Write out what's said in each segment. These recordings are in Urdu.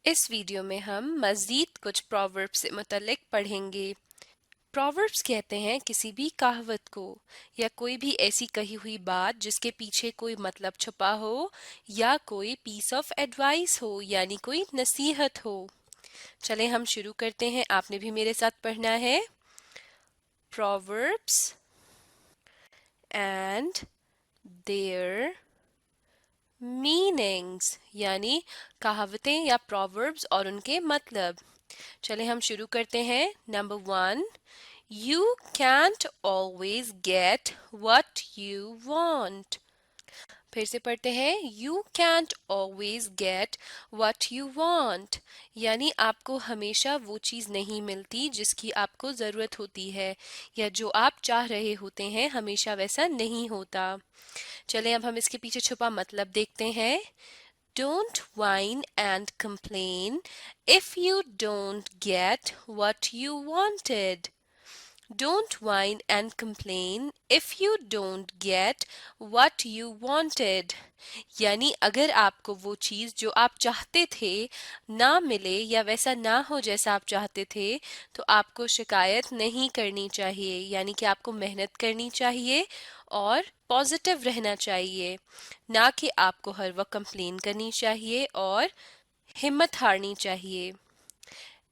اس ویڈیو میں ہم مزید کچھ پرووربس سے متعلق پڑھیں گے۔ پرووربس کہتے ہیں کسی بھی کہاوت کو یا کوئی بھی ایسی کہی ہوئی بات جس کے پیچھے کوئی مطلب چھپا ہو یا کوئی پیس آف ایڈوائس ہو یعنی کوئی نصیحت ہو۔ چلیں ہم شروع کرتے ہیں، آپ نے بھی میرے ساتھ پڑھنا ہے۔ Proverbs and their meanings یعنی کہاوتیں یا proverbs اور ان کے مطلب۔ چلیں ہم شروع کرتے ہیں۔ Number 1، You can't always get what you want۔ پھر سے پڑھتے ہیں، You can't always get what you want، یعنی آپ کو ہمیشہ وہ چیز نہیں ملتی جس کی آپ کو ضرورت ہوتی ہے، یا جو آپ چاہ رہے ہوتے ہیں ہمیشہ ویسا نہیں ہوتا۔ چلیں اب ہم اس کے پیچھے چھپا مطلب دیکھتے ہیں۔ Don't whine and complain if you don't get what you wanted۔ Don't whine and complain if you don't get what you wanted۔ یعنی اگر آپ کو وہ چیز جو آپ چاہتے تھے نہ ملے یا ویسا نہ ہو جیسا آپ چاہتے تھے تو آپ کو شکایت نہیں کرنی چاہیے، یعنی کہ آپ کو محنت کرنی چاہیے اور پازیٹیو رہنا چاہیے، نہ کہ آپ کو ہر وقت کمپلین کرنی چاہیے اور ہمت ہارنی چاہیے۔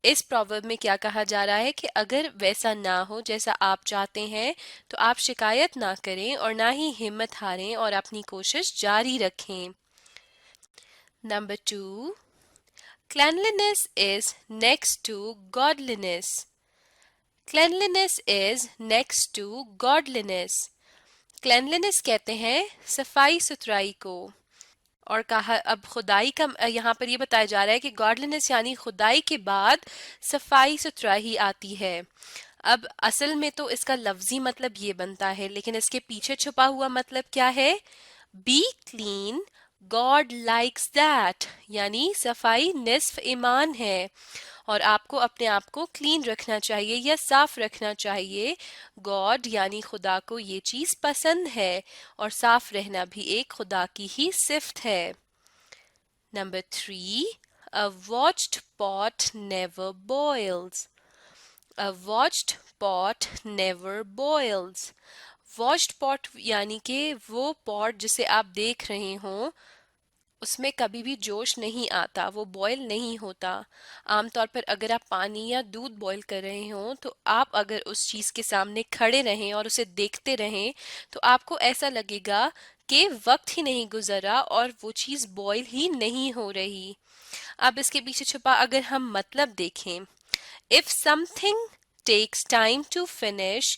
اس پروورب میں کیا کہا جا رہا ہے کہ اگر ویسا نہ ہو جیسا آپ چاہتے ہیں تو آپ شکایت نہ کریں اور نہ ہی ہمت ہاریں اور اپنی کوشش جاری رکھیں۔ Number 2، Cleanliness is next to godliness۔ Cleanliness is next to godliness۔ Cleanliness کہتے ہیں صفائی ستھرائی کو، اور کہا اب خدائی کا یہاں پر یہ بتایا جا رہا ہے کہ گاڈلنس یعنی خدائی کے بعد صفائی ستھرائی آتی ہے۔ اب اصل میں تو اس کا لفظی مطلب یہ بنتا ہے، لیکن اس کے پیچھے چھپا ہوا مطلب کیا ہے؟ Be clean God likes that, یعنی صفائی نصف ایمان ہے اور آپ کو اپنے آپ کو کلین رکھنا چاہیے یا صاف رکھنا چاہیے۔ گاڈ یعنی خدا کو یہ چیز پسند ہے اور صاف رہنا بھی ایک خدا کی ہی صفت ہے۔ Number 3، A watched pot never boils۔ A watched pot never boils۔ watched pot یعنی کہ وہ پاٹ جسے آپ دیکھ رہے ہوں اس میں کبھی بھی جوش نہیں آتا، وہ بوائل نہیں ہوتا۔ عام طور پر اگر آپ پانی یا دودھ بوائل کر رہے ہوں تو آپ اگر اس چیز کے سامنے کھڑے رہیں اور اسے دیکھتے رہیں تو آپ کو ایسا لگے گا کہ وقت ہی نہیں گزرا اور وہ چیز بوائل ہی نہیں ہو رہی۔ اب اس کے پیچھے چھپا اگر ہم مطلب دیکھیں، If something takes time to finish,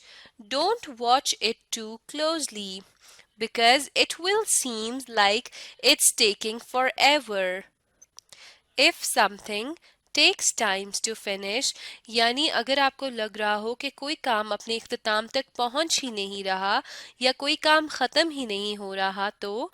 don't watch it too closely because it will seem like it's taking forever۔ If something takes times to finish یعنی اگر آپ کو لگ رہا ہو کہ کوئی کام اپنے اختتام تک پہنچ ہی نہیں رہا یا کوئی کام ختم ہی نہیں ہو رہا تو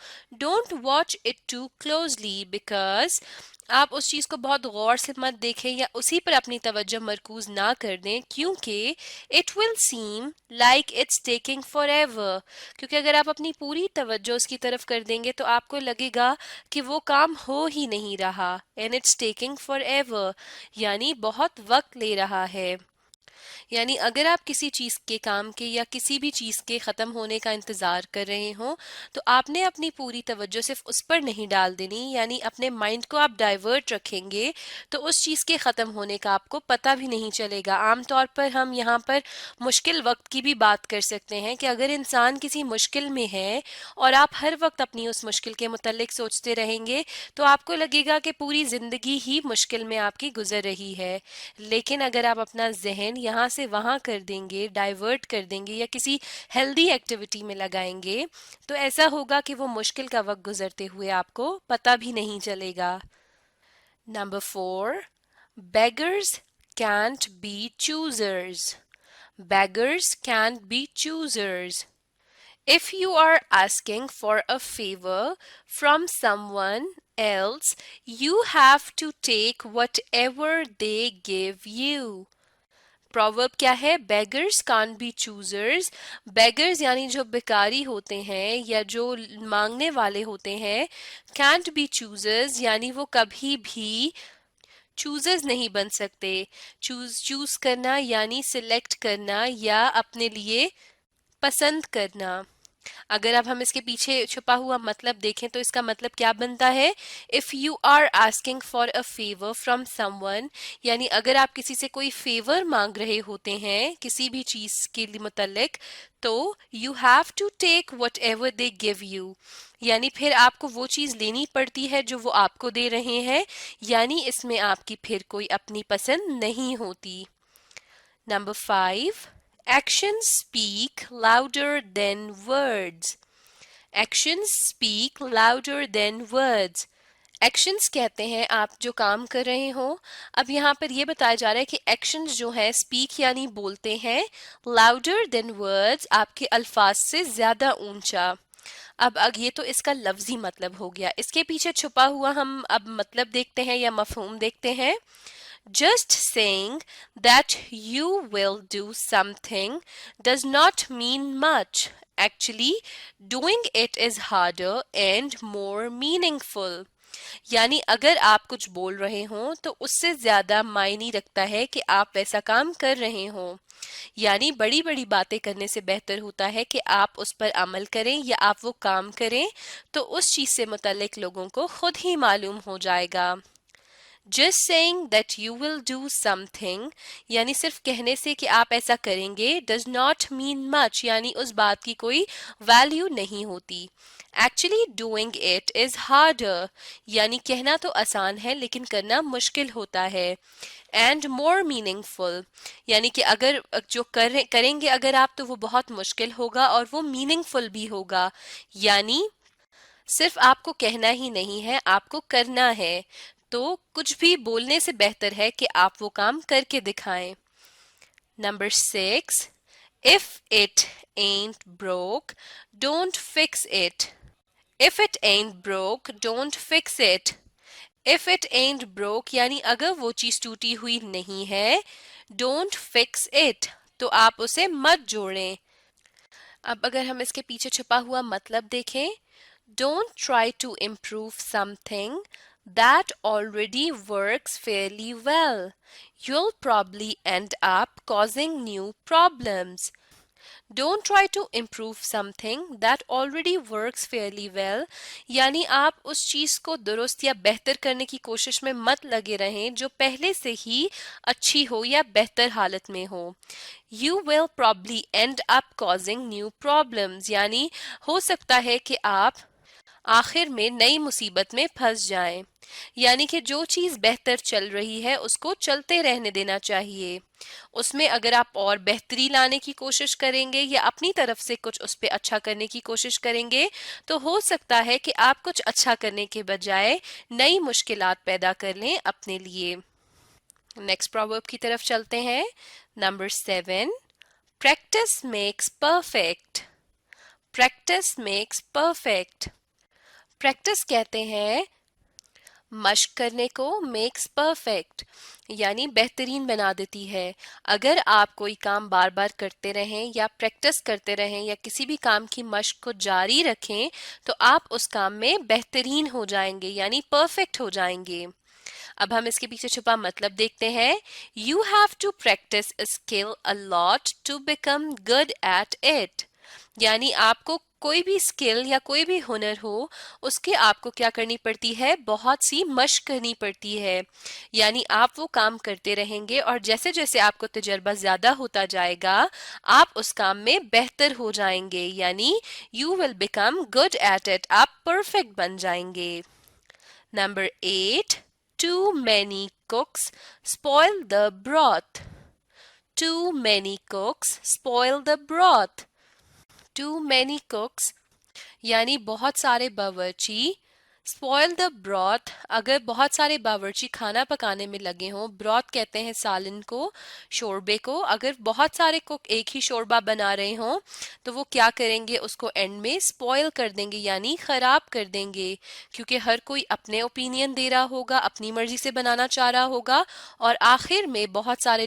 don't watch it too closely because آپ اس چیز کو بہت غور سے مت دیکھیں یا اسی پر اپنی توجہ مرکوز نہ کر دیں، کیونکہ it will seem like it's taking forever، کیونکہ اگر آپ اپنی پوری توجہ اس کی طرف کر دیں گے تو آپ کو لگے گا کہ وہ کام ہو ہی نہیں رہا and it's taking forever یعنی بہت وقت لے رہا ہے۔ یعنی اگر آپ کسی چیز کے کام کے یا کسی بھی چیز کے ختم ہونے کا انتظار کر رہے ہوں تو آپ نے اپنی پوری توجہ صرف اس پر نہیں ڈال دینی، یعنی اپنے مائنڈ کو آپ ڈائیورٹ رکھیں گے تو اس چیز کے ختم ہونے کا آپ کو پتہ بھی نہیں چلے گا۔ عام طور پر ہم یہاں پر مشکل وقت کی بھی بات کر سکتے ہیں کہ اگر انسان کسی مشکل میں ہے اور آپ ہر وقت اپنی اس مشکل کے متعلق سوچتے رہیں گے تو آپ کو لگے گا کہ پوری زندگی ہی مشکل میں آپ کی گزر رہی ہے، لیکن اگر آپ اپنا ذہن یہاں سے وہاں کر دیں گے، ڈائیورٹ کر دیں گے یا کسی ہیلدی ایکٹیویٹی میں لگائیں گے تو ایسا ہوگا کہ وہ مشکل کا وقت گزرتے ہوئے آپ کو پتہ بھی نہیں چلے گا۔ Number 4، Beggars can't be choosers۔ Beggars can't be choosers۔ If you are asking for a favor from someone else, you have to take whatever they give you۔ Proverb کیا ہے؟ Beggars can't be choosers. Beggars یعنی جو بیکاری ہوتے ہیں یا جو مانگنے والے ہوتے ہیں، کانٹ بی چوزرز یعنی وہ کبھی بھی چوزرز نہیں بن سکتے. چوز کرنا یعنی سلیکٹ کرنا یا اپنے لیے پسند کرنا. اگر اب ہم اس کے پیچھے چھپا ہوا مطلب دیکھیں تو اس کا مطلب کیا بنتا ہے؟ If you are asking for a favour from someone, یعنی اگر آپ کسی سے کوئی فیور مانگ رہے ہوتے ہیں کسی بھی چیز کے متعلق، تو you have to take whatever they give you, یعنی پھر آپ کو وہ چیز لینی پڑتی ہے جو وہ آپ کو دے رہے ہیں، یعنی اس میں آپ کی پھر کوئی اپنی پسند نہیں ہوتی. Number 5. Actions speak louder than words. Actions speak louder than words. Actions کہتے ہیں آپ جو کام کر رہے ہوں. اب یہاں پر یہ بتایا جا رہا ہے کہ ایکشنز جو ہیں اسپیک یعنی بولتے ہیں، لاؤڈر دین ورڈز آپ کے الفاظ سے زیادہ اونچا. اب یہ تو اس کا لفظی مطلب ہو گیا. اس کے پیچھے چھپا ہوا ہم اب مطلب دیکھتے ہیں یا مفہوم دیکھتے ہیں. Just saying that you will do something does not mean much. Actually, doing it is harder and more meaningful. یعنی اگر آپ کچھ بول رہے ہوں تو اس سے زیادہ معنی رکھتا ہے کہ آپ ویسا کام کر رہے ہوں. یعنی بڑی بڑی باتیں کرنے سے بہتر ہوتا ہے کہ آپ اس پر عمل کریں یا آپ وہ کام کریں تو اس چیز سے متعلق لوگوں کو خود ہی معلوم ہو جائے گا. Just saying that you will do something یعنی صرف کہنے سے کہ آپ ایسا کریں گے does not mean much یعنی اس بات کی کوئی ویلیو نہیں ہوتی. Actually doing it is harder یعنی کہنا تو آسان ہے لیکن کرنا مشکل ہوتا ہے. And more meaningful یعنی کہ اگر جو کریں گے اگر آپ تو وہ بہت مشکل ہوگا اور وہ meaningful بھی ہوگا. یعنی صرف آپ کو کہنا ہی نہیں ہے، آپ کو کرنا ہے. تو کچھ بھی بولنے سے بہتر ہے کہ آپ وہ کام کر کے دکھائیں. Number 6. If it ain't broke, don't fix it. If it ain't broke, don't fix it. If it ain't broke یعنی اگر وہ چیز ٹوٹی ہوئی نہیں ہے don't fix it تو آپ اسے مت جوڑیں. اب اگر ہم اس کے پیچھے چھپا ہوا مطلب دیکھیں don't try to improve something that already works fairly well. You'll probably end up causing new problems. Don't try to improve something that already works fairly well یعنی آپ اس چیز کو درست یا بہتر کرنے کی کوشش میں مت لگے رہیں جو پہلے سے ہی اچھی ہو یا بہتر حالت میں ہو. You will probably end up causing new problems یعنی ہو سکتا ہے کہ آپ آخر میں نئی مصیبت میں پھنس جائیں. یعنی کہ جو چیز بہتر چل رہی ہے اس کو چلتے رہنے دینا چاہیے. اس میں اگر آپ اور بہتری لانے کی کوشش کریں گے یا اپنی طرف سے کچھ اس پہ اچھا کرنے کی کوشش کریں گے تو ہو سکتا ہے کہ آپ کچھ اچھا کرنے کے بجائے نئی مشکلات پیدا کر لیں اپنے لیے. نیکسٹ پروورب کی طرف چلتے ہیں. Number 7. Practice makes perfect. Practice makes perfect. Practice کہتے ہیں مشق کرنے کو میکس پرفیکٹ یعنی بہترین بنا دیتی ہے. اگر آپ کوئی کام بار بار کرتے رہیں یا پریکٹس کرتے رہیں یا کسی بھی کام کی مشق کو جاری رکھیں تو آپ اس کام میں بہترین ہو جائیں گے یعنی پرفیکٹ ہو جائیں گے. اب ہم اس کے پیچھے چھپا مطلب دیکھتے ہیں. You have to practice a skill a lot to become good at it. یعنی آپ کو کوئی بھی اسکل یا کوئی بھی ہنر ہو اس کے آپ کو کیا کرنی پڑتی ہے بہت سی مشق کرنی پڑتی ہے. یعنی آپ وہ کام کرتے رہیں گے اور جیسے جیسے آپ کو تجربہ زیادہ ہوتا جائے گا آپ اس کام میں بہتر ہو جائیں گے یعنی you will become good at it آپ پرفیکٹ بن جائیں گے. Number 8. Too many cooks spoil the broth. Too many cooks spoil the broth. Too many cooks یعنی بہت سارے باورچی spoil the broth اگر بہت سارے باورچی کھانا پکانے میں لگے ہوں. broth کہتے ہیں سالن کو، شوربے کو. اگر بہت سارے کوک ایک ہی شوربہ بنا رہے ہوں تو وہ کیا کریں گے اس کو اینڈ میں spoil کر دیں گے یعنی خراب کر دیں گے کیونکہ ہر کوئی اپنے اوپینین دے رہا ہوگا، اپنی مرضی سے بنانا چاہ رہا ہوگا اور آخر میں بہت سارے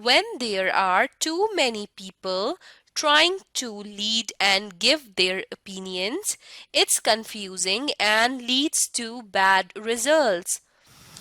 when there are too many people trying to lead and give their opinions, it's confusing and leads to bad results.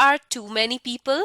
are too many people,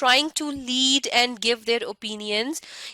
trying to lead and give their opinions,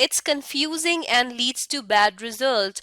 it's confusing and leads to bad results.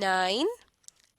9,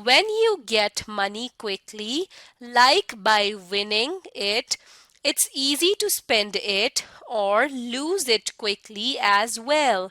When you get money quickly, like by winning it, it's easy to spend it or lose it quickly as well.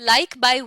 like by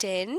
10,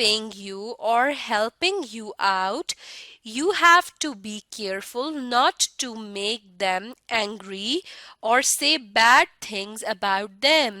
paying you or helping you out, you have to be careful not to make them angry or say bad things about them.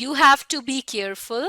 you have to be careful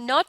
not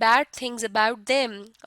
bad things about them